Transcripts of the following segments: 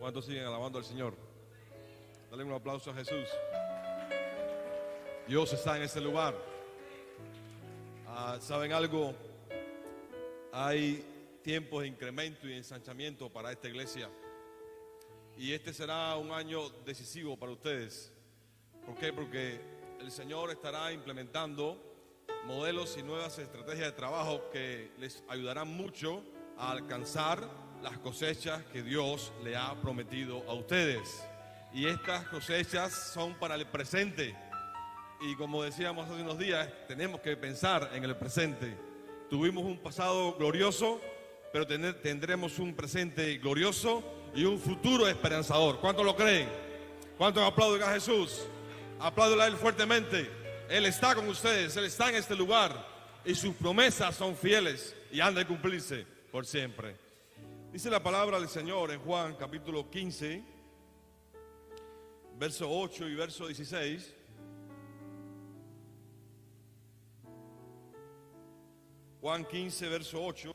¿Cuántos siguen alabando al Señor? Dale un aplauso a Jesús. Dios está en este lugar. ¿Saben algo? Hay tiempos de incremento y ensanchamiento para esta iglesia. Y este será un año decisivo para ustedes. ¿Por qué? Porque el Señor estará implementando modelos y nuevas estrategias de trabajo que les ayudarán mucho a alcanzar las cosechas que Dios le ha prometido a ustedes. Y estas cosechas son para el presente. Y como decíamos hace unos días, tenemos que pensar en el presente. Tuvimos un pasado glorioso, pero tendremos un presente glorioso y un futuro esperanzador. ¿Cuántos lo creen? ¿Cuántos aplauden a Jesús? Apláudele a Él fuertemente. Él está con ustedes, Él está en este lugar y sus promesas son fieles y han de cumplirse por siempre. Dice la palabra del Señor en Juan capítulo 15, verso 8 y verso 16. Juan 15, verso 8.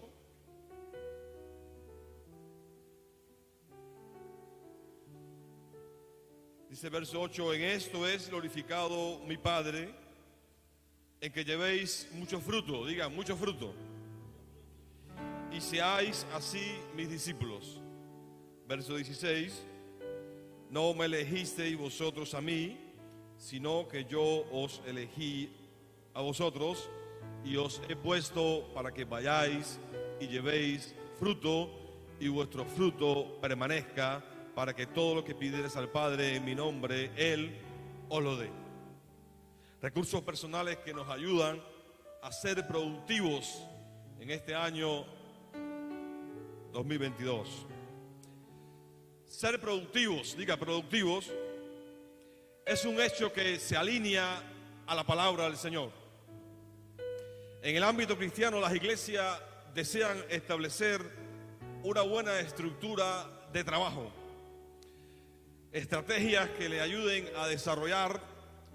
Dice verso 8: en esto es glorificado mi Padre, en que llevéis mucho fruto, digan mucho fruto, y seáis así mis discípulos. Verso 16: no me elegisteis vosotros a mí, sino que yo os elegí a vosotros y os he puesto para que vayáis y llevéis fruto y vuestro fruto permanezca, para que todo lo que pidiereis al Padre en mi nombre, Él os lo dé. Recursos personales que nos ayudan a ser productivos en este año 2022. Ser productivos, diga productivos, es un hecho que se alinea a la palabra del Señor. En el ámbito cristiano, las iglesias desean establecer una buena estructura de trabajo, estrategias que le ayuden a desarrollar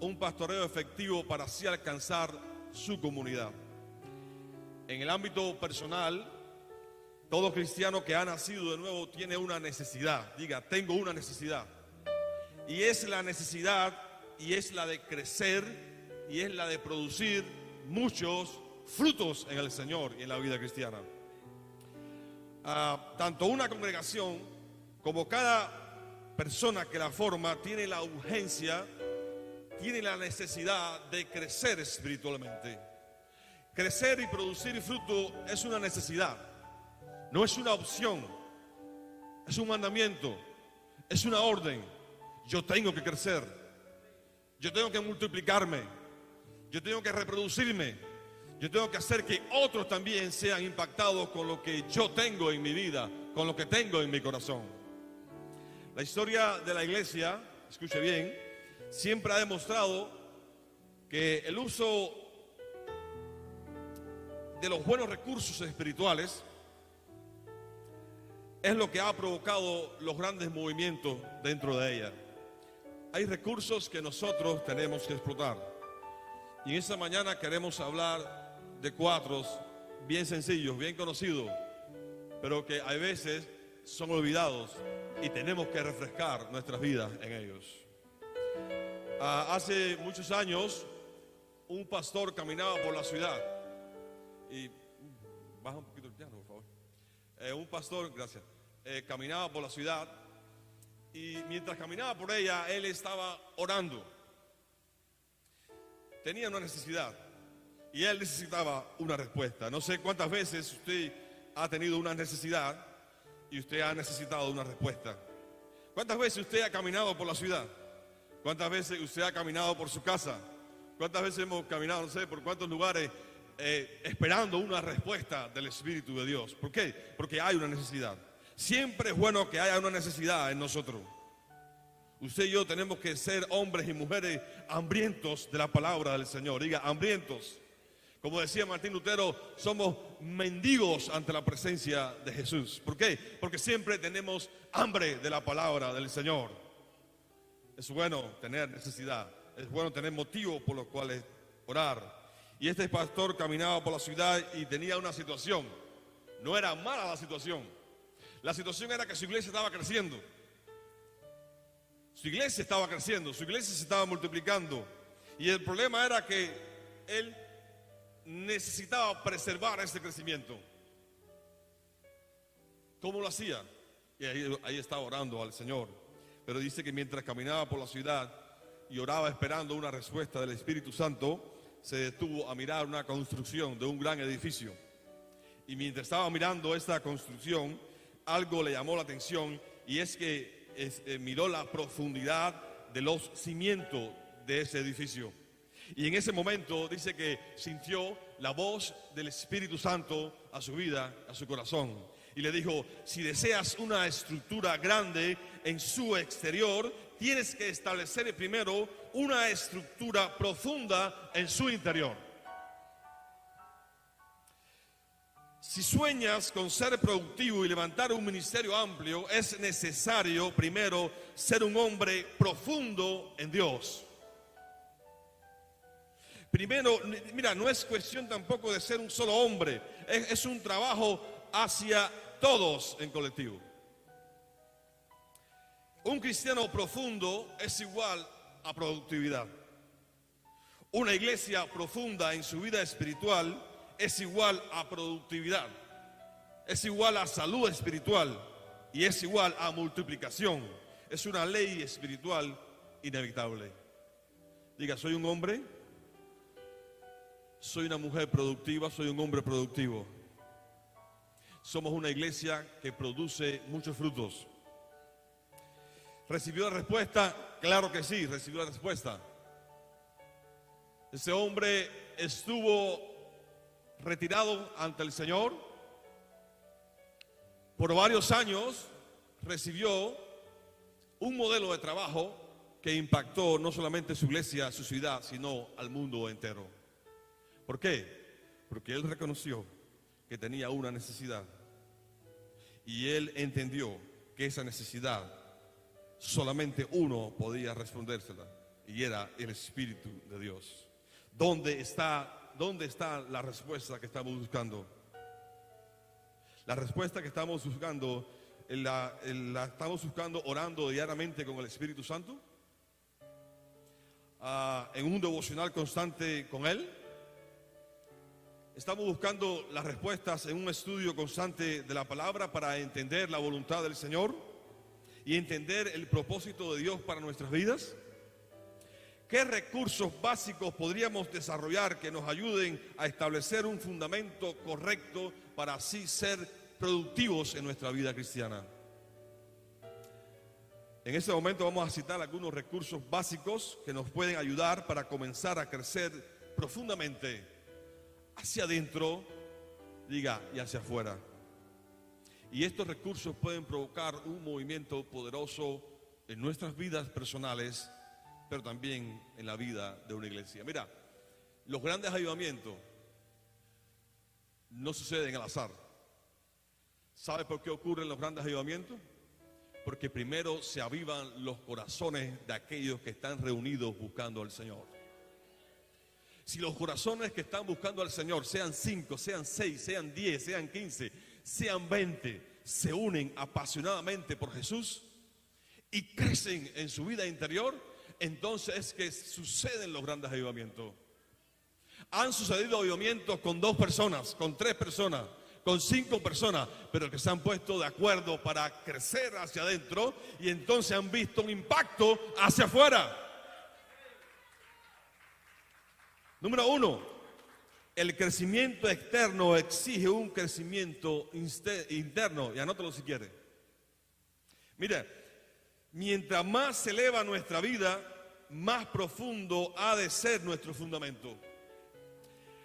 un pastoreo efectivo para así alcanzar su comunidad. En el ámbito personal, todo cristiano que ha nacido de nuevo tiene una necesidad. Diga, tengo una necesidad. Y es la necesidad, y es la de crecer, y es la de producir muchos frutos en el Señor y en la vida cristiana. Tanto una congregación como cada persona que la forma tiene la urgencia, tiene la necesidad de crecer espiritualmente. Crecer y producir fruto es una necesidad, no es una opción, es un mandamiento, es una orden. Yo tengo que crecer, yo tengo que multiplicarme, yo tengo que reproducirme, yo tengo que hacer que otros también sean impactados con lo que yo tengo en mi vida, con lo que tengo en mi corazón. La historia de la iglesia, escuche bien, siempre ha demostrado que el uso de los buenos recursos espirituales es lo que ha provocado los grandes movimientos dentro de ella. Hay recursos que nosotros tenemos que explotar. Y en esta mañana queremos hablar de cuatro bien sencillos, bien conocidos, pero que a veces son olvidados y tenemos que refrescar nuestras vidas en ellos. Hace muchos años, un pastor caminaba por la ciudad y baja un poquito el piano, por favor. Un pastor, gracias, caminaba por la ciudad y mientras caminaba por ella, él estaba orando. Tenía una necesidad y él necesitaba una respuesta. No sé cuántas veces usted ha tenido una necesidad y usted ha necesitado una respuesta. ¿Cuántas veces usted ha caminado por la ciudad? ¿Cuántas veces usted ha caminado por su casa? ¿Cuántas veces hemos caminado, no sé, por cuántos lugares esperando una respuesta del Espíritu de Dios? ¿Por qué? Porque hay una necesidad. Siempre es bueno que haya una necesidad en nosotros. Usted y yo tenemos que ser hombres y mujeres hambrientos de la palabra del Señor. Diga, hambrientos. Como decía Martín Lutero, somos mendigos ante la presencia de Jesús. ¿Por qué? Porque siempre tenemos hambre de la palabra del Señor. Es bueno tener necesidad, es bueno tener motivos por los cuales orar. Y este pastor caminaba por la ciudad y tenía una situación. No era mala la situación. La situación era que su iglesia estaba creciendo. Su iglesia estaba creciendo, su iglesia se estaba multiplicando. Y el problema era que él necesitaba preservar ese crecimiento. ¿Cómo lo hacía? Y ahí estaba orando al Señor. Pero dice que mientras caminaba por la ciudad y oraba esperando una respuesta del Espíritu Santo, se detuvo a mirar una construcción de un gran edificio. Y mientras estaba mirando esta construcción, algo le llamó la atención, y es que miró la profundidad de los cimientos de ese edificio. Y en ese momento dice que sintió la voz del Espíritu Santo a su vida, a su corazón. Y le dijo: si deseas una estructura grande en su exterior, tienes que establecer primero una estructura profunda en su interior. Si sueñas con ser productivo y levantar un ministerio amplio, es necesario primero ser un hombre profundo en Dios. Primero, mira, no es cuestión tampoco de ser un solo hombre, es un trabajo hacia todos en colectivo. Un cristiano profundo es igual a productividad. Una iglesia profunda en su vida espiritual es igual a productividad, es igual a salud espiritual y es igual a multiplicación. Es una ley espiritual inevitable. Diga: soy un hombre, soy una mujer productiva, soy un hombre productivo. Somos una iglesia que produce muchos frutos. ¿Recibió la respuesta? Claro que sí, recibió la respuesta. Ese hombre estuvo retirado ante el Señor por varios años. Recibió un modelo de trabajo que impactó no solamente su iglesia, su ciudad, sino al mundo entero. ¿Por qué? Porque él reconoció que tenía una necesidad, y él entendió que esa necesidad solamente uno podía respondérsela, y era el Espíritu de Dios. ¿Dónde está la respuesta que estamos buscando? La respuesta que estamos buscando, la estamos buscando orando diariamente con el Espíritu Santo, en un devocional constante con Él. Estamos buscando las respuestas en un estudio constante de la palabra para entender la voluntad del Señor y entender el propósito de Dios para nuestras vidas. ¿Qué recursos básicos podríamos desarrollar que nos ayuden a establecer un fundamento correcto para así ser productivos en nuestra vida cristiana? En este momento vamos a citar algunos recursos básicos que nos pueden ayudar para comenzar a crecer profundamente hacia adentro, diga, y hacia afuera. Y estos recursos pueden provocar un movimiento poderoso en nuestras vidas personales, pero también en la vida de una iglesia. Mira, los grandes avivamientos no suceden al azar. ¿Sabe por qué ocurren los grandes avivamientos? Porque primero se avivan los corazones de aquellos que están reunidos buscando al Señor. Si los corazones que están buscando al Señor, sean 5, sean 6, sean 10, sean 15, sean 20, se unen apasionadamente por Jesús y crecen en su vida interior, entonces es que suceden los grandes avivamientos. Han sucedido avivamientos con 2 personas, con 3 personas, con 5 personas, pero que se han puesto de acuerdo para crecer hacia adentro y entonces han visto un impacto hacia afuera. Número 1, el crecimiento externo exige un crecimiento interno, y anótalo si quiere. Mira, mientras más se eleva nuestra vida, más profundo ha de ser nuestro fundamento.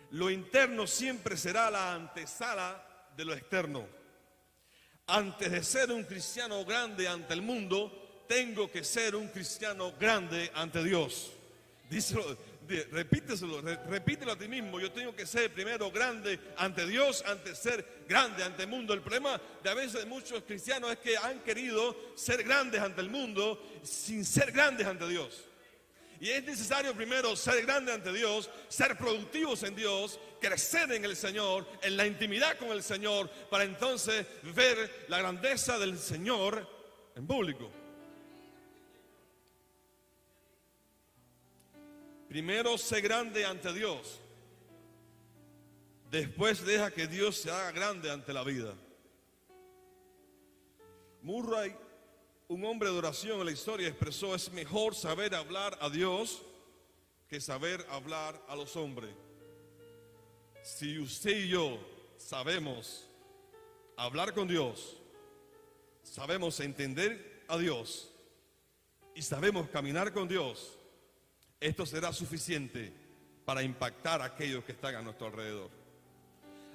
Lo interno siempre será la antesala de lo externo. Antes de ser un cristiano grande ante el mundo, tengo que ser un cristiano grande ante Dios. Díselo. Repítelo a ti mismo. Yo tengo que ser primero grande ante Dios antes de ser grande ante el mundo. El problema de a veces de muchos cristianos es que han querido ser grandes ante el mundo sin ser grandes ante Dios. Y es necesario primero ser grande ante Dios, ser productivos en Dios, crecer en el Señor, en la intimidad con el Señor, para entonces ver la grandeza del Señor en público. Primero sé grande ante Dios. Después deja que Dios se haga grande ante la vida. Murray, un hombre de oración en la historia, expresó: es mejor saber hablar a Dios que saber hablar a los hombres. Si usted y yo sabemos hablar con Dios, sabemos entender a Dios y sabemos caminar con Dios, esto será suficiente para impactar a aquellos que están a nuestro alrededor.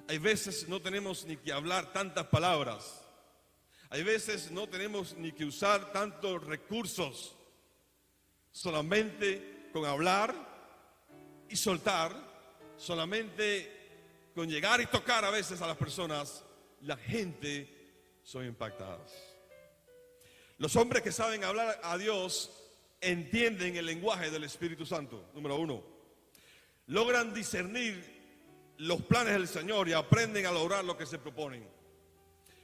Hay veces no tenemos ni que hablar tantas palabras. Hay veces no tenemos ni que usar tantos recursos. Solamente con hablar y soltar, solamente con llegar y tocar a veces a las personas, la gente son impactadas. Los hombres que saben hablar a Dios entienden el lenguaje del Espíritu Santo. Número uno, logran discernir los planes del Señor y aprenden a lograr lo que se proponen.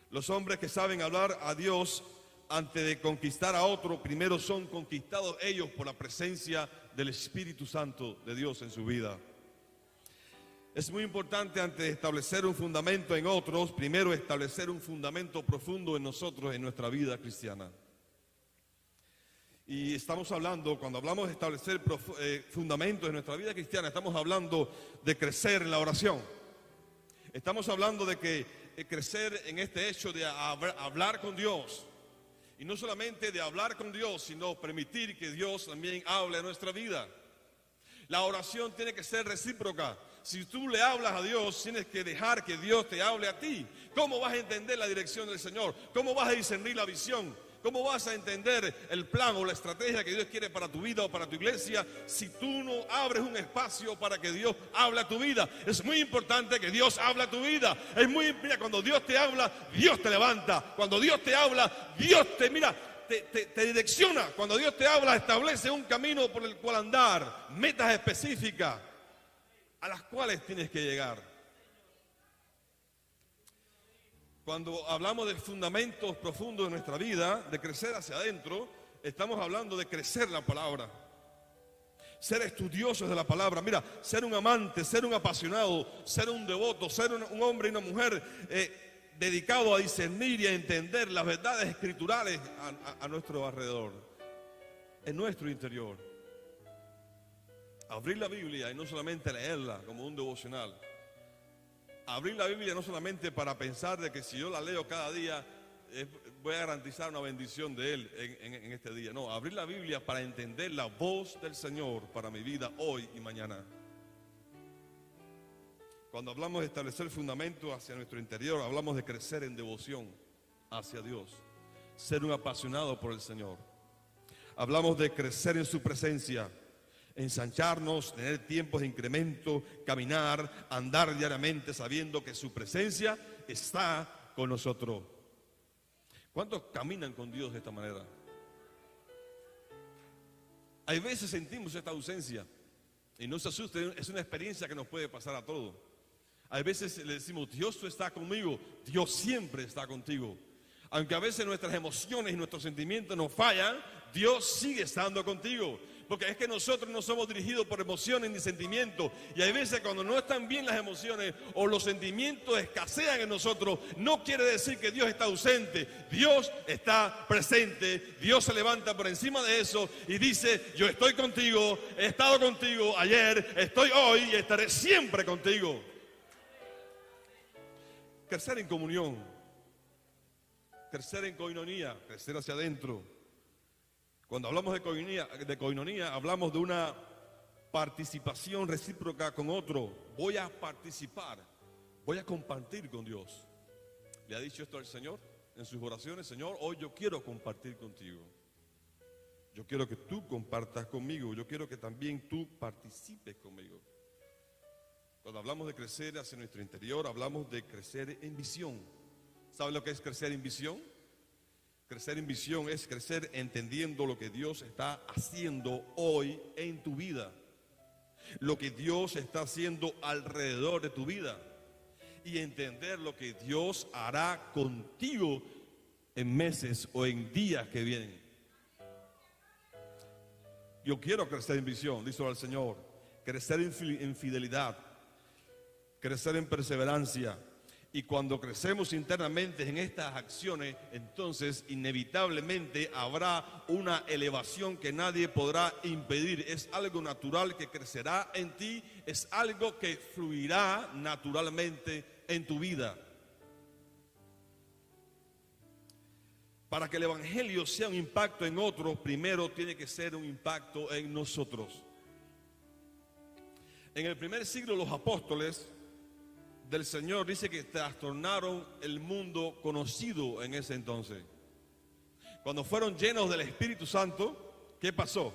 Los hombres que saben hablar a Dios antes de conquistar a otro, primero son conquistados ellos por la presencia del Espíritu Santo de Dios en su vida. Es muy importante, antes de establecer un fundamento en otros, primero establecer un fundamento profundo en nosotros, en nuestra vida cristiana. Y estamos hablando, cuando hablamos de establecer fundamentos en nuestra vida cristiana, estamos hablando de crecer en la oración. Estamos hablando de que crecer en este hecho de hablar con Dios. Y no solamente de hablar con Dios, sino permitir que Dios también hable a nuestra vida. La oración tiene que ser recíproca. Si tú le hablas a Dios, tienes que dejar que Dios te hable a ti. ¿Cómo vas a entender la dirección del Señor? ¿Cómo vas a discernir la visión? ¿Cómo vas a entender el plan o la estrategia que Dios quiere para tu vida o para tu iglesia si tú no abres un espacio para que Dios hable a tu vida? Es muy importante que Dios hable a tu vida. Mira, cuando Dios te habla, Dios te levanta. Cuando Dios te habla, Dios te direcciona. Cuando Dios te habla, establece un camino por el cual andar, metas específicas a las cuales tienes que llegar. Cuando hablamos de fundamentos profundos de nuestra vida, de crecer hacia adentro, estamos hablando de crecer la palabra. Ser estudiosos de la palabra. Mira, ser un amante, ser un apasionado, ser un devoto, ser un hombre y una mujer dedicado a discernir y a entender las verdades escriturales a nuestro alrededor, en nuestro interior. Abrir la Biblia y no solamente leerla como un devocional. Abrir la Biblia no solamente para pensar de que si yo la leo cada día voy a garantizar una bendición de Él en este día. No, abrir la Biblia para entender la voz del Señor para mi vida hoy y mañana. Cuando hablamos de establecer fundamentos hacia nuestro interior, hablamos de crecer en devoción hacia Dios, ser un apasionado por el Señor. Hablamos de crecer en su presencia, ensancharnos, tener tiempos de incremento, caminar, andar diariamente sabiendo que su presencia está con nosotros. ¿Cuántos caminan con Dios de esta manera? Hay veces sentimos esta ausencia y no se asusten, es una experiencia que nos puede pasar a todos. Hay veces le decimos: Dios, tú estás conmigo. Dios siempre está contigo. Aunque a veces nuestras emociones y nuestros sentimientos nos fallan, Dios sigue estando contigo. Porque es que nosotros no somos dirigidos por emociones ni sentimientos. Y hay veces cuando no están bien las emociones o los sentimientos escasean en nosotros, no quiere decir que Dios está ausente. Dios está presente. Dios se levanta por encima de eso y dice: yo estoy contigo, he estado contigo ayer, estoy hoy y estaré siempre contigo. Crecer en comunión, crecer en coinonía, crecer hacia adentro. Cuando hablamos de coinonía, hablamos de una participación recíproca con otro. Voy a participar, voy a compartir con Dios. ¿Le ha dicho esto al Señor en sus oraciones? Señor, hoy yo quiero compartir contigo. Yo quiero que tú compartas conmigo. Yo quiero que también tú participes conmigo. Cuando hablamos de crecer hacia nuestro interior, hablamos de crecer en visión. ¿Sabe lo que es crecer en visión? Crecer en visión es crecer entendiendo lo que Dios está haciendo hoy en tu vida. Lo que Dios está haciendo alrededor de tu vida. Y entender lo que Dios hará contigo en meses o en días que vienen. Yo quiero crecer en visión, dice el Señor, crecer en fidelidad, crecer en perseverancia. Y cuando crecemos internamente en estas acciones, entonces inevitablemente habrá una elevación que nadie podrá impedir. Es algo natural que crecerá en ti, es algo que fluirá naturalmente en tu vida. Para que el Evangelio sea un impacto en otros, primero tiene que ser un impacto en nosotros. En el primer siglo los apóstoles del Señor dice que trastornaron el mundo conocido en ese entonces. Cuando fueron llenos del Espíritu Santo, ¿qué pasó?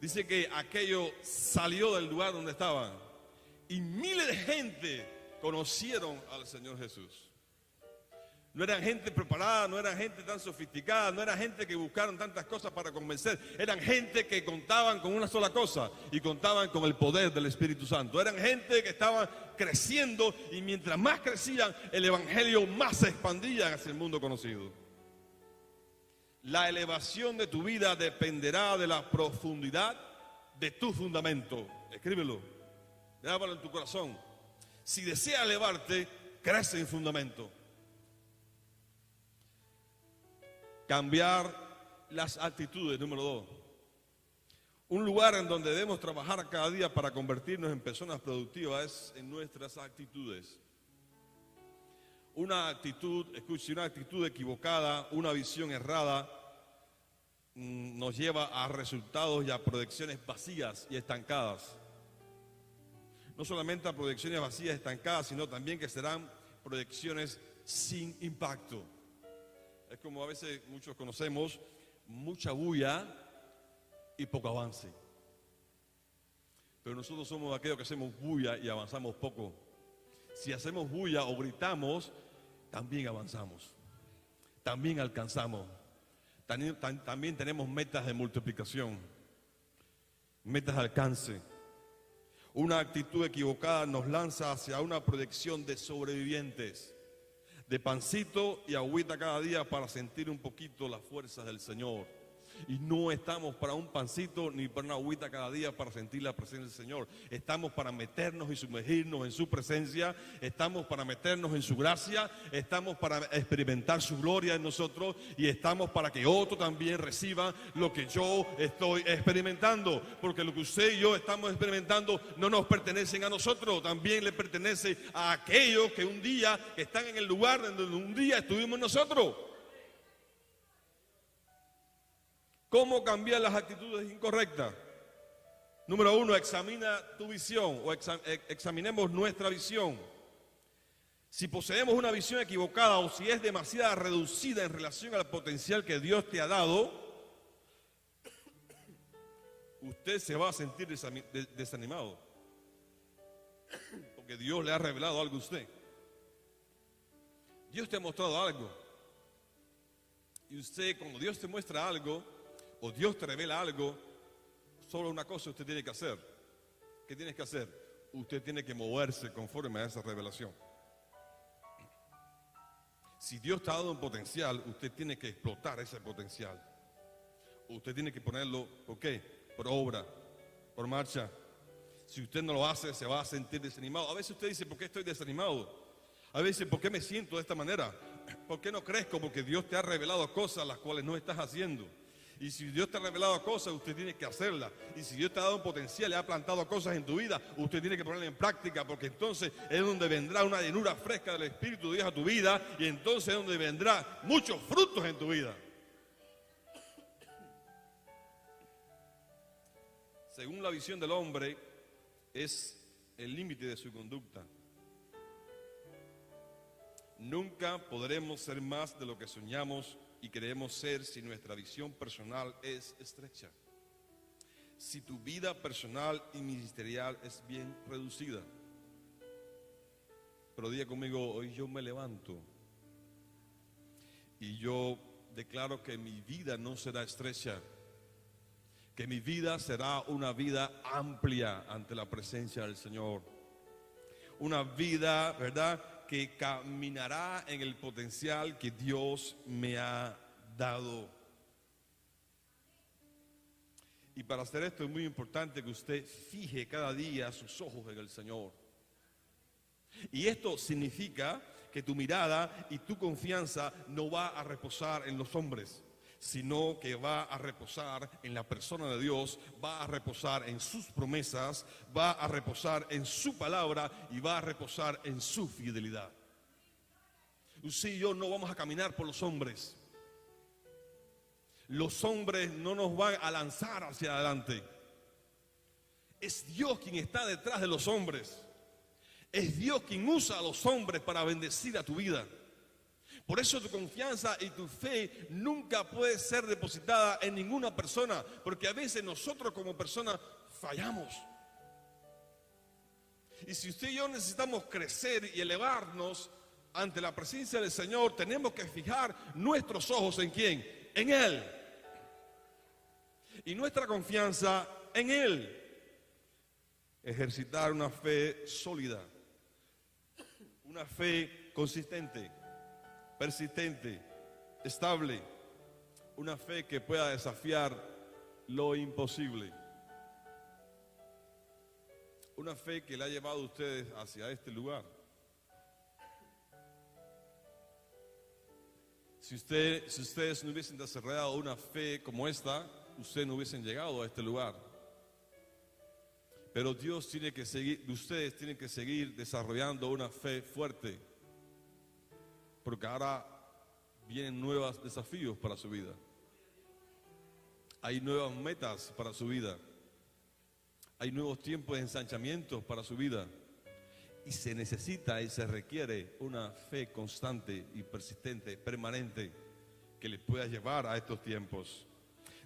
Dice que aquello salió del lugar donde estaban y miles de gente conocieron al Señor Jesús. No eran gente preparada, no eran gente tan sofisticada, no era gente que buscaron tantas cosas para convencer. Eran gente que contaban con una sola cosa y contaban con el poder del Espíritu Santo. Eran gente que estaban creciendo y mientras más crecían, el Evangelio más se expandía hacia el mundo conocido. La elevación de tu vida dependerá de la profundidad de tu fundamento. Escríbelo, grábalo en tu corazón. Si deseas elevarte, crece en fundamento. Cambiar las actitudes, número 2. Un lugar en donde debemos trabajar cada día para convertirnos en personas productivas es en nuestras actitudes. Una actitud, escuche, una actitud equivocada, una visión errada, nos lleva a resultados y a proyecciones vacías y estancadas. No solamente a proyecciones vacías y estancadas, sino también que serán proyecciones sin impacto. Es como a veces muchos conocemos, mucha bulla y poco avance. Pero nosotros somos aquellos que hacemos bulla y avanzamos poco. Si hacemos bulla o gritamos, también avanzamos, también alcanzamos. También tenemos metas de multiplicación, metas de alcance. Una actitud equivocada nos lanza hacia una proyección de sobrevivientes, de pancito y agüita cada día para sentir un poquito las fuerzas del Señor. Y no estamos para un pancito ni para una agüita cada día para sentir la presencia del Señor. Estamos para meternos y sumergirnos en su presencia. Estamos para meternos en su gracia. Estamos para experimentar su gloria en nosotros. Y estamos para que otro también reciba lo que yo estoy experimentando. Porque lo que usted y yo estamos experimentando no nos pertenecen a nosotros. También le pertenece a aquellos que un día están en el lugar donde un día estuvimos nosotros. ¿Cómo cambiar las actitudes incorrectas? Número 1, examina tu visión o examinemos nuestra visión. Si poseemos una visión equivocada o si es demasiado reducida en relación al potencial que Dios te ha dado, usted se va a sentir desanimado. Porque Dios le ha revelado algo a usted. Dios te ha mostrado algo. Y usted, cuando Dios te muestra algo, o Dios te revela algo, solo una cosa usted tiene que hacer. ¿Qué tienes que hacer? Usted tiene que moverse conforme a esa revelación. Si Dios te ha dado un potencial, usted tiene que explotar ese potencial. Usted tiene que ponerlo, ¿por qué? Por obra, por marcha. Si usted no lo hace, se va a sentir desanimado. A veces usted dice, ¿por qué estoy desanimado? A veces, ¿por qué me siento de esta manera? ¿Por qué no crezco? Porque Dios te ha revelado cosas las cuales no estás haciendo. Y si Dios te ha revelado cosas, usted tiene que hacerlas. Y si Dios te ha dado un potencial y ha plantado cosas en tu vida, usted tiene que ponerlas en práctica, porque entonces es donde vendrá una llenura fresca del Espíritu de Dios a tu vida, y entonces es donde vendrá muchos frutos en tu vida. Según la visión del hombre, es el límite de su conducta. Nunca podremos ser más de lo que soñamos y queremos ser si nuestra visión personal es estrecha. Si tu vida personal y ministerial es bien reducida. Pero diga conmigo, hoy yo me levanto y yo declaro que mi vida no será estrecha, que mi vida será una vida amplia ante la presencia del Señor. Una vida, ¿verdad?, que caminará en el potencial que Dios me ha dado. Y para hacer esto es muy importante que usted fije cada día sus ojos en el Señor. Y esto significa que tu mirada y tu confianza no va a reposar en los hombres, sino que va a reposar en la persona de Dios, va a reposar en sus promesas, va a reposar en su palabra y va a reposar en su fidelidad. Usted y yo no vamos a caminar por los hombres. Los hombres no nos van a lanzar hacia adelante. Es Dios quien está detrás de los hombres. Es Dios quien usa a los hombres para bendecir a tu vida. Por eso tu confianza y tu fe nunca puede ser depositada en ninguna persona, porque a veces nosotros como personas fallamos. Y si usted y yo necesitamos crecer y elevarnos ante la presencia del Señor, tenemos que fijar nuestros ojos ¿en quién? En Él. Y nuestra confianza en Él. Ejercitar una fe sólida, una fe consistente, persistente, estable, una fe que pueda desafiar lo imposible. Una fe que le ha llevado a ustedes hacia este lugar. Si ustedes no hubiesen desarrollado una fe como esta, ustedes no hubiesen llegado a este lugar. Pero Dios tiene que seguir, ustedes tienen que seguir desarrollando una fe fuerte, porque ahora vienen nuevos desafíos para su vida. Hay nuevas metas para su vida. Hay nuevos tiempos de ensanchamiento para su vida. Y se necesita y se requiere una fe constante y persistente, permanente, que le pueda llevar a estos tiempos.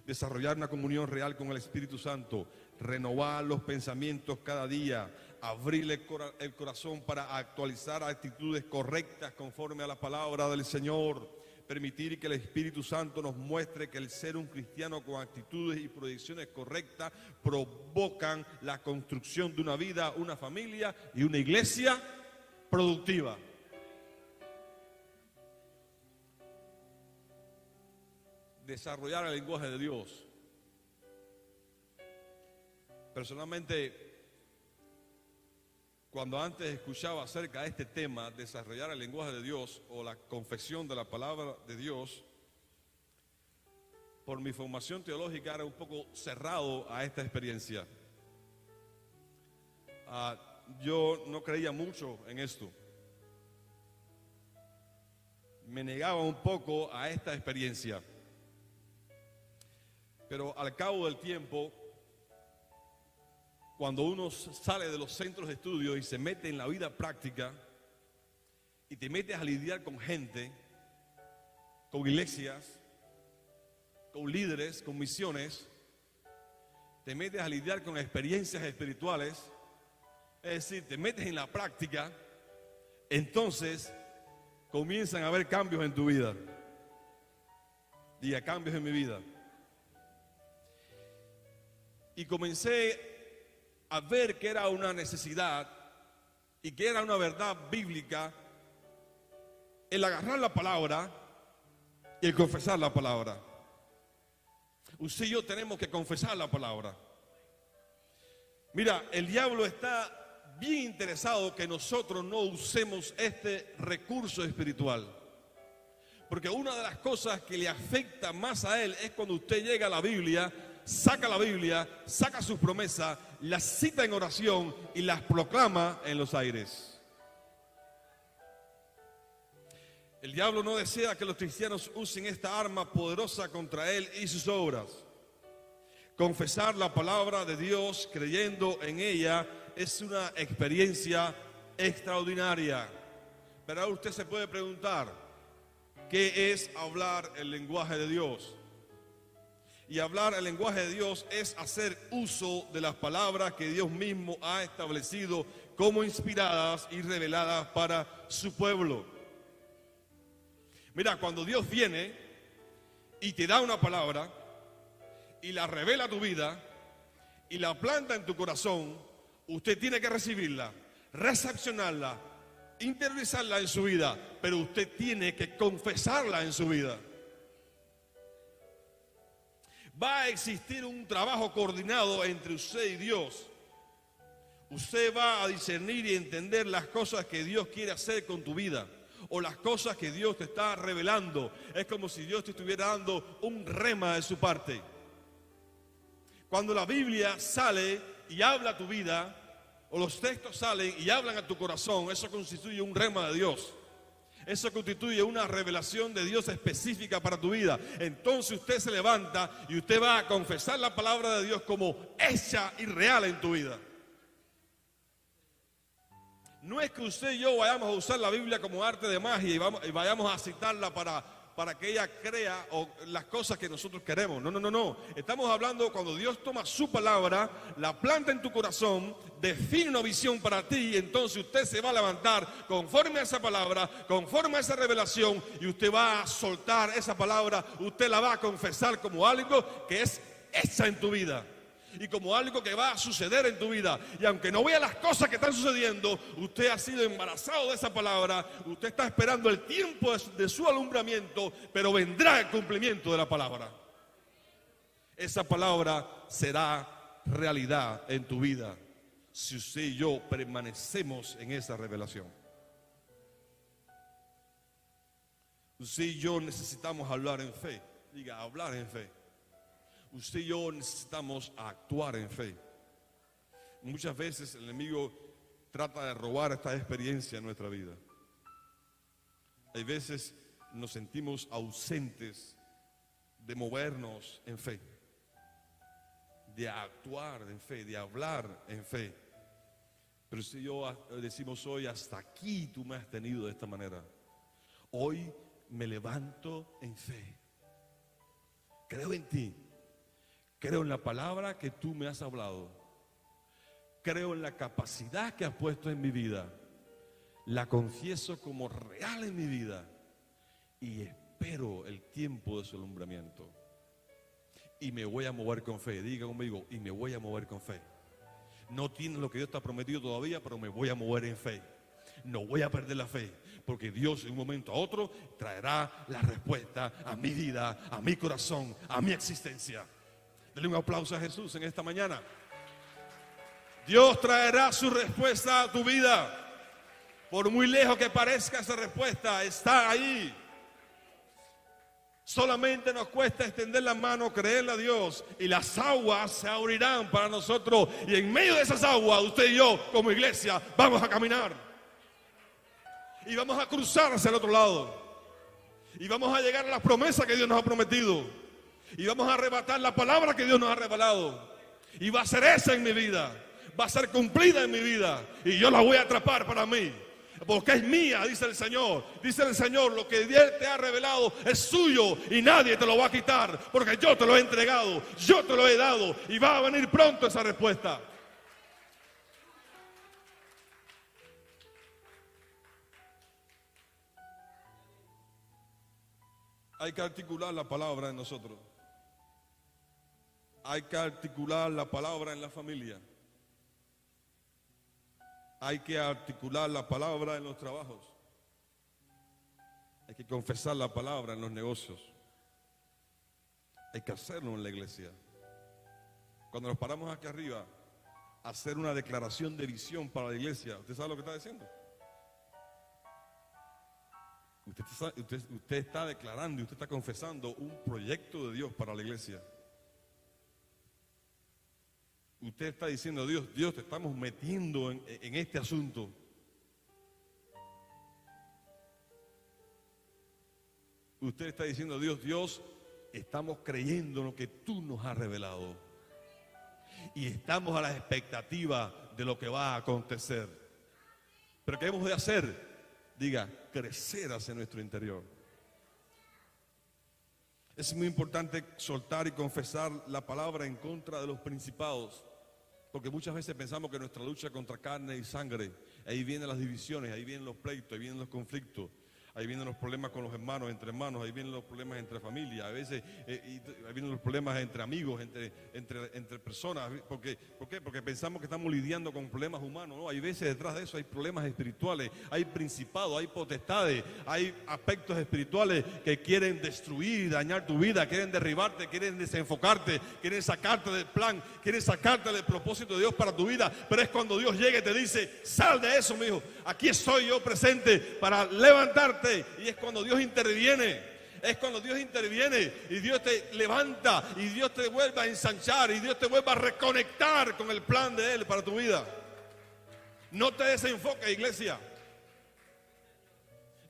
Desarrollar una comunión real con el Espíritu Santo, renovar los pensamientos cada día, abrirle el corazón para actualizar actitudes correctas conforme a la palabra del Señor. Permitir que el Espíritu Santo nos muestre que el ser un cristiano con actitudes y proyecciones correctas provocan la construcción de una vida, una familia y una iglesia productiva. Desarrollar el lenguaje de Dios. Personalmente, cuando antes escuchaba acerca de este tema, desarrollar el lenguaje de Dios o la confesión de la palabra de Dios, por mi formación teológica era un poco cerrado a esta experiencia. Yo no creía mucho en esto. Me negaba un poco a esta experiencia. Pero al cabo del tiempo, cuando uno sale de los centros de estudio y se mete en la vida práctica y te metes a lidiar con gente, con iglesias, con líderes, con misiones, te metes a lidiar con experiencias espirituales, es decir, te metes en la práctica, entonces comienzan a haber cambios en tu vida. Diga, cambios en mi vida. Y comencé a ver que era una necesidad y que era una verdad bíblica el agarrar la palabra y el confesar la palabra. Usted y yo tenemos que confesar la palabra. Mira, el diablo está bien interesado que nosotros no usemos este recurso espiritual, porque una de las cosas que le afecta más a él es cuando usted llega a la Biblia, saca sus promesas, las cita en oración y las proclama en los aires. El diablo no desea que los cristianos usen esta arma poderosa contra él y sus obras. Confesar la palabra de Dios creyendo en ella es una experiencia extraordinaria. Pero ahora usted se puede preguntar, ¿qué es hablar el lenguaje de Dios? Y hablar el lenguaje de Dios es hacer uso de las palabras que Dios mismo ha establecido como inspiradas y reveladas para su pueblo. Mira, cuando Dios viene y te da una palabra y la revela a tu vida y la planta en tu corazón, usted tiene que recibirla, recepcionarla, interiorizarla en su vida, pero usted tiene que confesarla en su vida. Va a existir un trabajo coordinado entre usted y Dios. Usted va a discernir y entender las cosas que Dios quiere hacer con tu vida, o las cosas que Dios te está revelando. Es como si Dios te estuviera dando un rema de su parte. Cuando la Biblia sale y habla a tu vida, o los textos salen y hablan a tu corazón, eso constituye un rema de Dios. Eso constituye una revelación de Dios específica para tu vida. Entonces usted se levanta y usted va a confesar la palabra de Dios como hecha y real en tu vida. No es que usted y yo vayamos a usar la Biblia como arte de magia y vayamos a citarla para que ella crea las cosas que nosotros queremos. No. Estamos hablando cuando Dios toma su palabra, la planta en tu corazón, define una visión para ti, y entonces usted se va a levantar conforme a esa palabra, conforme a esa revelación, y usted va a soltar esa palabra, usted la va a confesar como algo que es hecha en tu vida. Y como algo que va a suceder en tu vida. Y aunque no vea las cosas que están sucediendo, usted ha sido embarazado de esa palabra. Usted está esperando el tiempo de su alumbramiento, pero vendrá el cumplimiento de la palabra. Esa palabra será realidad en tu vida si usted y yo permanecemos en esa revelación. Usted y yo necesitamos hablar en fe. Diga, hablar en fe. Usted y yo necesitamos actuar en fe. Muchas veces el enemigo trata de robar esta experiencia en nuestra vida. Hay veces nos sentimos ausentes de movernos en fe, de actuar en fe, de hablar en fe. Pero si yo decimos hoy, hasta aquí tú me has tenido de esta manera. Hoy me levanto en fe. Creo en ti. Creo en la palabra que tú me has hablado. Creo en la capacidad que has puesto en mi vida. La confieso como real en mi vida. Y espero el tiempo de su alumbramiento. Y me voy a mover con fe. Diga conmigo, y me voy a mover con fe. No tiene lo que Dios te ha prometido todavía, pero me voy a mover en fe. No voy a perder la fe, porque Dios en un momento a otro traerá la respuesta a mi vida, a mi corazón, a mi existencia. Dele un aplauso a Jesús en esta mañana. Dios traerá su respuesta a tu vida. Por muy lejos que parezca, esa respuesta está ahí. Solamente nos cuesta extender la mano, creerle a Dios, y las aguas se abrirán para nosotros. Y en medio de esas aguas, usted y yo como iglesia vamos a caminar. Y vamos a cruzar hacia el otro lado. Y vamos a llegar a las promesas que Dios nos ha prometido. Y vamos a arrebatar la palabra que Dios nos ha revelado. Y va a ser esa en mi vida. Va a ser cumplida en mi vida. Y yo la voy a atrapar para mí. Porque es mía, dice el Señor. Dice el Señor, lo que Dios te ha revelado es suyo. Y nadie te lo va a quitar. Porque yo te lo he entregado. Yo te lo he dado. Y va a venir pronto esa respuesta. Hay que articular la palabra en nosotros. Hay que articular la palabra en la familia. Hay que articular la palabra en los trabajos. Hay que confesar la palabra en los negocios. Hay que hacerlo en la iglesia. Cuando nos paramos aquí arriba, hacer una declaración de visión para la iglesia. ¿Usted sabe lo que está diciendo? Usted está declarando y usted está confesando un proyecto de Dios para la iglesia. Usted está diciendo, Dios, te estamos metiendo en este asunto. Usted está diciendo, Dios, estamos creyendo en lo que tú nos has revelado. Y estamos a la expectativa de lo que va a acontecer. Pero ¿qué hemos de hacer? Diga, crecer hacia nuestro interior. Es muy importante soltar y confesar la palabra en contra de los principados. Porque muchas veces pensamos que nuestra lucha es contra carne y sangre. Ahí vienen las divisiones, ahí vienen los pleitos, ahí vienen los conflictos. Ahí vienen los problemas con los hermanos, entre hermanos, ahí vienen los problemas entre familias, a veces ahí vienen los problemas entre amigos, entre personas. ¿Por qué? Porque pensamos que estamos lidiando con problemas humanos, ¿no? Hay veces detrás de eso hay problemas espirituales, hay principados, hay potestades, hay aspectos espirituales que quieren destruir y dañar tu vida, quieren derribarte, quieren desenfocarte, quieren sacarte del plan, quieren sacarte del propósito de Dios para tu vida. Pero es cuando Dios llega y te dice: sal de eso, mi hijo, aquí estoy yo presente para levantarte. Y es cuando Dios interviene. Es cuando Dios interviene y Dios te levanta y Dios te vuelve a ensanchar y Dios te vuelve a reconectar con el plan de Él para tu vida. No te desenfoques, iglesia.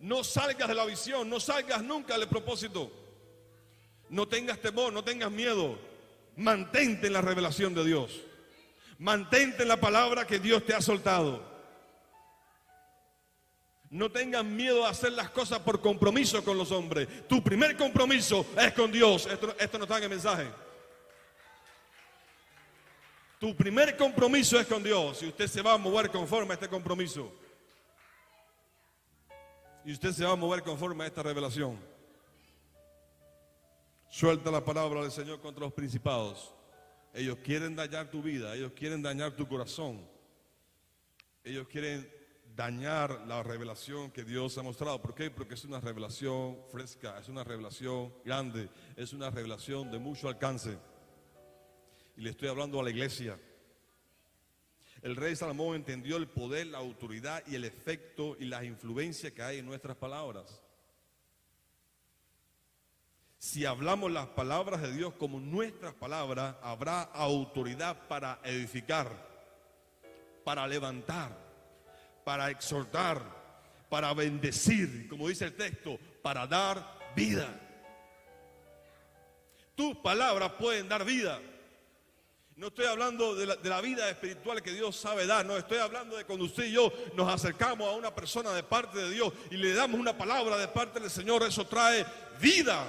No salgas de la visión, no salgas nunca del propósito. No tengas temor, no tengas miedo. Mantente en la revelación de Dios. Mantente en la palabra que Dios te ha soltado. No tengan miedo a hacer las cosas por compromiso con los hombres. Tu primer compromiso es con Dios. Esto no está en el mensaje. Tu primer compromiso es con Dios. Y usted se va a mover conforme a este compromiso. Y usted se va a mover conforme a esta revelación. Suelta la palabra del Señor contra los principados. Ellos quieren dañar tu vida. Ellos quieren dañar tu corazón. Ellos quieren dañar la revelación que Dios ha mostrado. ¿Por qué? Porque es una revelación fresca, es una revelación grande, es una revelación de mucho alcance. Y le estoy hablando a la iglesia. El rey Salomón entendió el poder, la autoridad y el efecto y las influencias que hay en nuestras palabras. Si hablamos las palabras de Dios como nuestras palabras, habrá autoridad para edificar, para levantar, para exhortar, para bendecir, como dice el texto, para dar vida. Tus palabras pueden dar vida. No estoy hablando de la vida espiritual que Dios sabe dar, no, estoy hablando de cuando usted y yo nos acercamos a una persona de parte de Dios y le damos una palabra de parte del Señor, eso trae vida.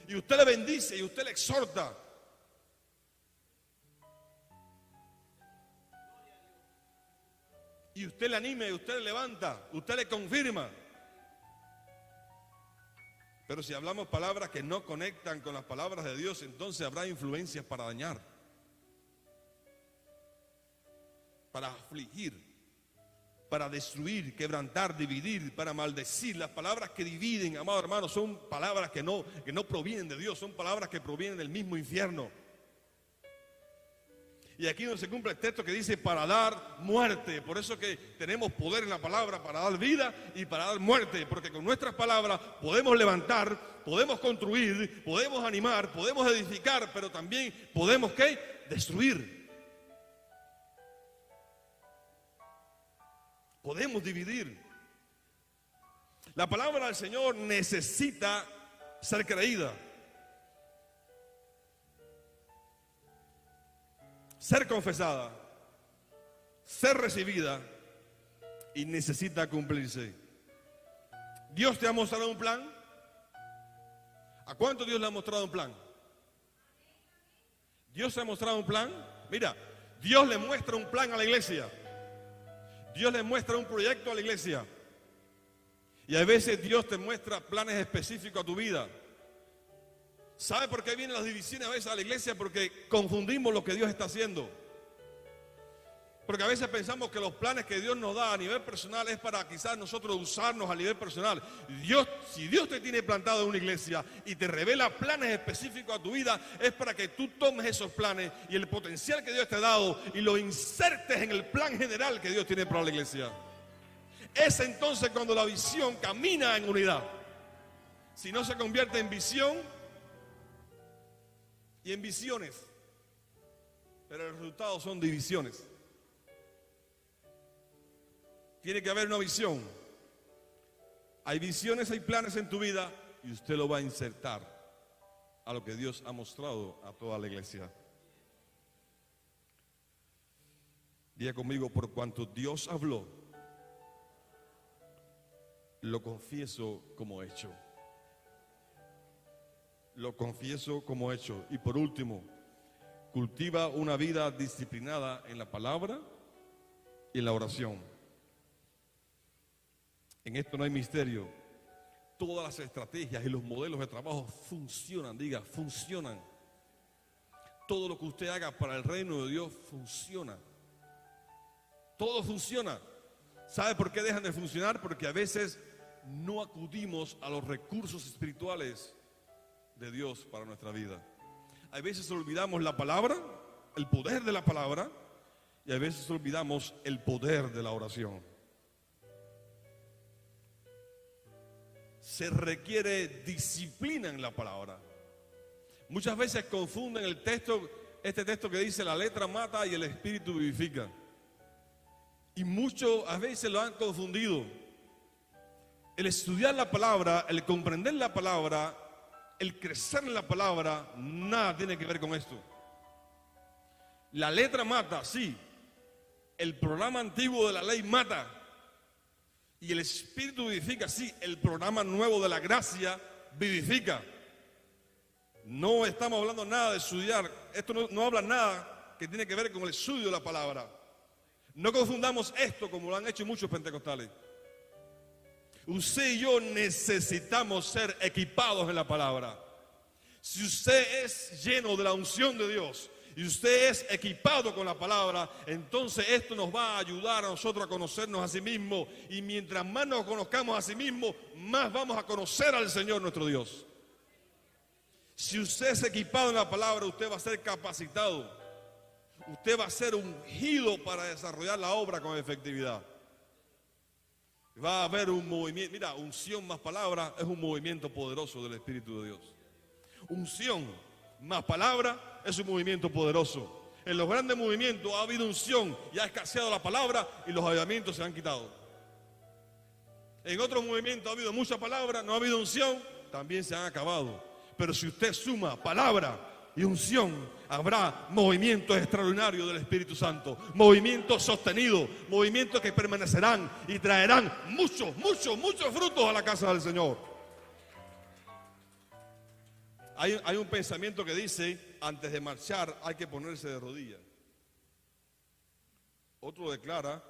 Y usted le bendice y usted le exhorta. Y usted le anima, y usted le levanta, usted le confirma. Pero si hablamos palabras que no conectan con las palabras de Dios, entonces habrá influencias para dañar, para afligir, para destruir, quebrantar, dividir, para maldecir. Las palabras que dividen, amado hermano, son palabras que no provienen de Dios, son palabras que provienen del mismo infierno. Y aquí no se cumple el texto que dice para dar muerte. Por eso que tenemos poder en la palabra para dar vida y para dar muerte. Porque con nuestras palabras podemos levantar, podemos construir, podemos animar, podemos edificar, pero también podemos, ¿qué? Destruir. Podemos dividir. La palabra del Señor necesita ser creída, ser confesada, ser recibida y necesita cumplirse. Dios te ha mostrado un plan. ¿A cuánto Dios le ha mostrado un plan? Dios te ha mostrado un plan. Mira, Dios le muestra un plan a la iglesia. Dios le muestra un proyecto a la iglesia. Y a veces Dios te muestra planes específicos a tu vida. ¿Sabe por qué vienen las divisiones a veces a la iglesia? Porque confundimos lo que Dios está haciendo. Porque a veces pensamos que los planes que Dios nos da a nivel personal es para quizás nosotros usarnos a nivel personal. Si Dios te tiene plantado en una iglesia y te revela planes específicos a tu vida, es para que tú tomes esos planes y el potencial que Dios te ha dado y lo insertes en el plan general que Dios tiene para la iglesia. Es entonces cuando la visión camina en unidad. Si no, se convierte en visión y en visiones, pero el resultado son divisiones. Tiene que haber una visión. Hay visiones, hay planes en tu vida y usted lo va a insertar a lo que Dios ha mostrado a toda la iglesia. Diga conmigo: por cuanto Dios habló, lo confieso como hecho. Lo confieso como hecho. Y por último, cultiva una vida disciplinada en la palabra y en la oración. En esto no hay misterio. Todas las estrategias y los modelos de trabajo funcionan, diga, funcionan. Todo lo que usted haga para el reino de Dios funciona. Todo funciona. ¿Sabe por qué dejan de funcionar? Porque a veces no acudimos a los recursos espirituales de Dios para nuestra vida. A veces olvidamos la palabra, el poder de la palabra, y a veces olvidamos el poder de la oración. Se requiere disciplina en la palabra. Muchas veces confunden el texto, este texto que dice la letra mata y el espíritu vivifica. Y muchos a veces lo han confundido. El estudiar la palabra, el comprender la palabra, el crecer en la palabra, nada tiene que ver con esto. La letra mata, sí. El programa antiguo de la ley mata. Y el espíritu vivifica, sí. El programa nuevo de la gracia vivifica. No estamos hablando nada de estudiar. Esto no habla nada que tiene que ver con el estudio de la palabra. No confundamos esto como lo han hecho muchos pentecostales. Usted y yo necesitamos ser equipados en la palabra. Si usted es lleno de la unción de Dios y usted es equipado con la palabra, entonces esto nos va a ayudar a nosotros a conocernos a sí mismos. Y mientras más nos conozcamos a sí mismos, más vamos a conocer al Señor nuestro Dios. Si usted es equipado en la palabra, usted va a ser capacitado. Usted va a ser ungido para desarrollar la obra con efectividad. Va a haber un movimiento. Mira, unción más palabra es un movimiento poderoso del Espíritu de Dios. Unción más palabra es un movimiento poderoso. En los grandes movimientos ha habido unción y ha escaseado la palabra y los avivamientos se han quitado. En otros movimientos ha habido mucha palabra, no ha habido unción, también se han acabado. Pero si usted suma palabra y unción, habrá movimientos extraordinarios del Espíritu Santo, movimientos sostenidos, movimientos que permanecerán y traerán muchos frutos a la casa del Señor. Hay un pensamiento que dice, antes de marchar hay que ponerse de rodillas. Otro declara,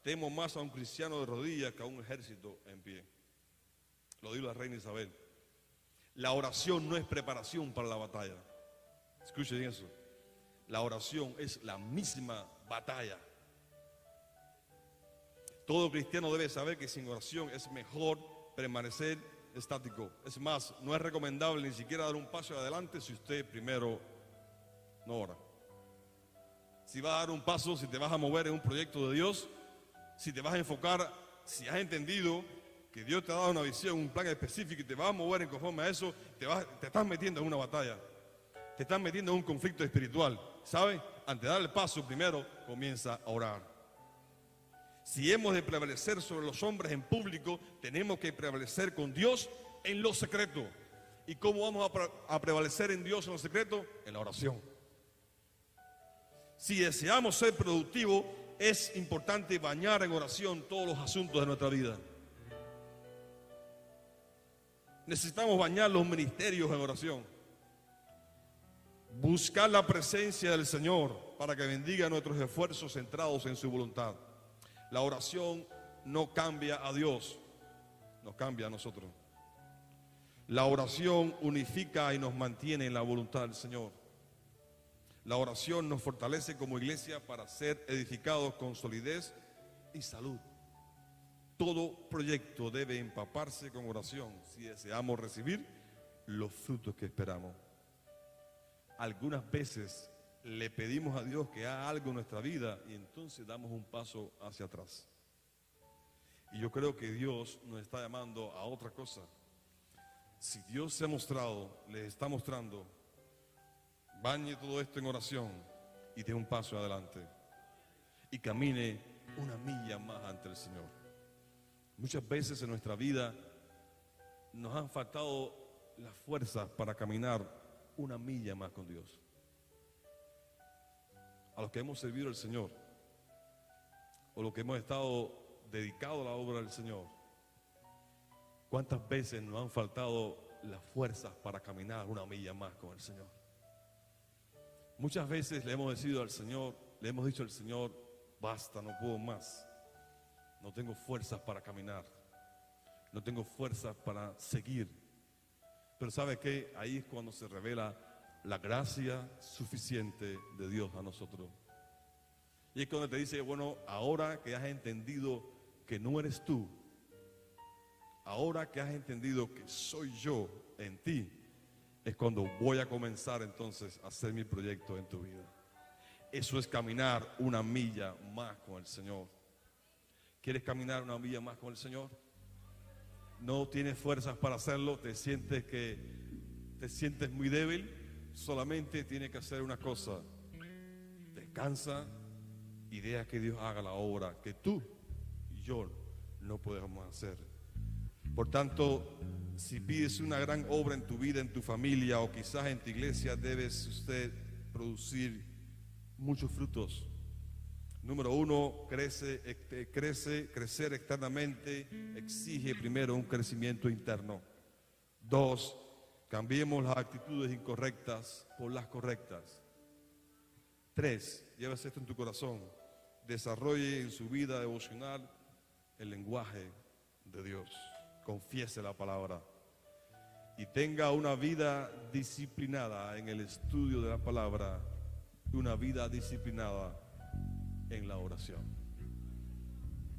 temo más a un cristiano de rodillas que a un ejército en pie. Lo dijo la reina Isabel. La oración no es preparación para la batalla. Escuchen eso. La oración es la misma batalla. Todo cristiano debe saber que sin oración es mejor permanecer estático. Es más, no es recomendable ni siquiera dar un paso adelante si usted primero no ora. Si vas a dar un paso, si te vas a mover en un proyecto de Dios, si te vas a enfocar, si has entendido que Dios te ha dado una visión, un plan específico y te vas a mover en conforme a eso, te estás metiendo en una batalla. Te estás metiendo en un conflicto espiritual. ¿Sabe? Antes de dar el paso, primero comienza a orar. Si hemos de prevalecer sobre los hombres en público, tenemos que prevalecer con Dios en lo secreto. ¿Y cómo vamos a prevalecer en Dios en lo secreto? En la oración. Si deseamos ser productivos, es importante bañar en oración todos los asuntos de nuestra vida. Necesitamos bañar los ministerios en oración. Buscar la presencia del Señor para que bendiga nuestros esfuerzos centrados en su voluntad. La oración no cambia a Dios, nos cambia a nosotros. La oración unifica y nos mantiene en la voluntad del Señor. La oración nos fortalece como iglesia para ser edificados con solidez y salud. Todo proyecto debe empaparse con oración si deseamos recibir los frutos que esperamos. Algunas veces le pedimos a Dios que haga algo en nuestra vida y entonces damos un paso hacia atrás. Y yo creo que Dios nos está llamando a otra cosa. Si Dios se ha mostrado, les está mostrando, bañe todo esto en oración y dé un paso adelante y camine una milla más ante el Señor. Muchas veces en nuestra vida nos han faltado las fuerzas para caminar una milla más con Dios. A los que hemos servido al Señor o los que hemos estado dedicados a la obra del Señor, ¿cuántas veces nos han faltado las fuerzas para caminar una milla más con el Señor? Muchas veces le hemos dicho al Señor, basta, no puedo más, no tengo fuerzas para caminar. no tengo fuerza para seguir. Pero ¿sabe qué? Ahí es cuando se revela la gracia suficiente de Dios a nosotros. Y es cuando te dice, bueno, ahora que has entendido que no eres tú, ahora que has entendido que soy yo en ti, es cuando voy a comenzar entonces a hacer mi proyecto en tu vida. Eso es caminar una milla más con el Señor. ¿Quieres caminar una milla más con el Señor? No tienes fuerzas para hacerlo, te sientes muy débil, solamente tienes que hacer una cosa: descansa y deja que Dios haga la obra que tú y yo no podemos hacer. Por tanto, si pides una gran obra en tu vida, en tu familia o quizás en tu iglesia, debes usted producir muchos frutos. Número uno, crecer externamente exige primero un crecimiento interno. Dos, cambiemos las actitudes incorrectas por las correctas. Tres, llévese esto en tu corazón: desarrolle en su vida devocional el lenguaje de Dios. Confiese la palabra y tenga una vida disciplinada en el estudio de la palabra, una vida disciplinada en la oración.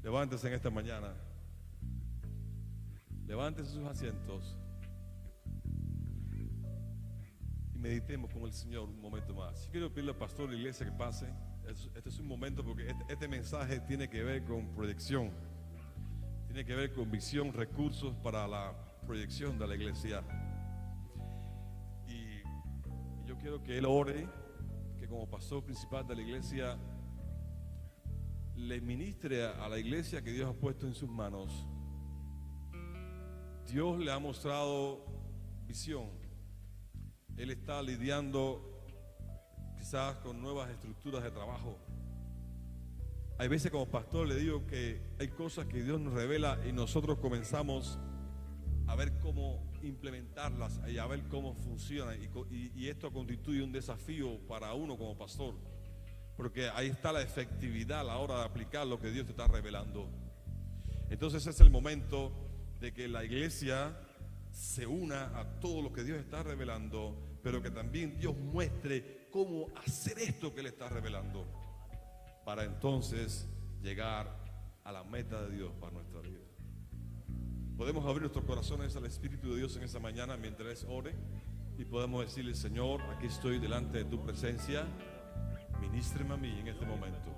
Levántese en esta mañana, levántese sus asientos y meditemos con el Señor un momento más. Si quiero pedirle al pastor de la iglesia que pase. Este es un momento porque este mensaje tiene que ver con proyección, tiene que ver con visión, recursos para la proyección de la iglesia. Y yo quiero que él ore, que como pastor principal de la iglesia le ministre a la iglesia que Dios ha puesto en sus manos. Dios le ha mostrado visión. Él está lidiando quizás con nuevas estructuras de trabajo. Hay veces como pastor le digo que hay cosas que Dios nos revela y nosotros comenzamos a ver cómo implementarlas y a ver cómo funcionan, y esto constituye un desafío para uno como pastor, porque ahí está la efectividad a la hora de aplicar lo que Dios te está revelando. Entonces es el momento de que la iglesia se una a todo lo que Dios está revelando, pero que también Dios muestre cómo hacer esto que Él está revelando, para entonces llegar a la meta de Dios para nuestra vida. Podemos abrir nuestros corazones al Espíritu de Dios en esta mañana mientras ore, y podemos decirle: Señor, aquí estoy delante de tu presencia, ministreme a mí en este momento.